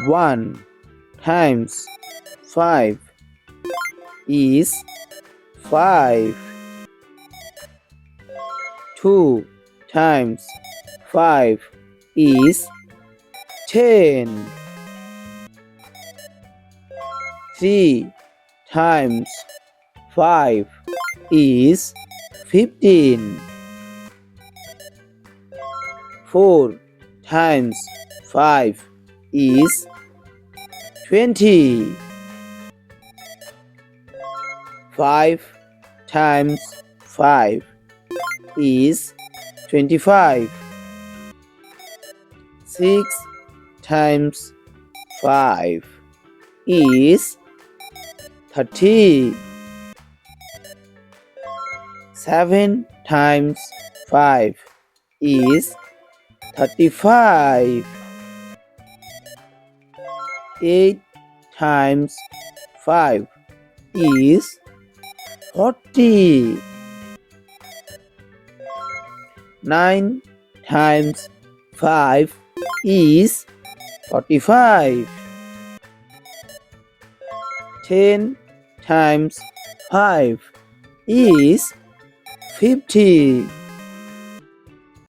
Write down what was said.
1 times 5 is 5. 2 times 5 is 10. 3 times 5 is 15. 4 times 5 is 20. 5 times 5 is 25. 6 times 5 is 30. 7 times 5 is 35. 8 times 5 is 40. 9 times 5 is 45. 10 times 5 is 50.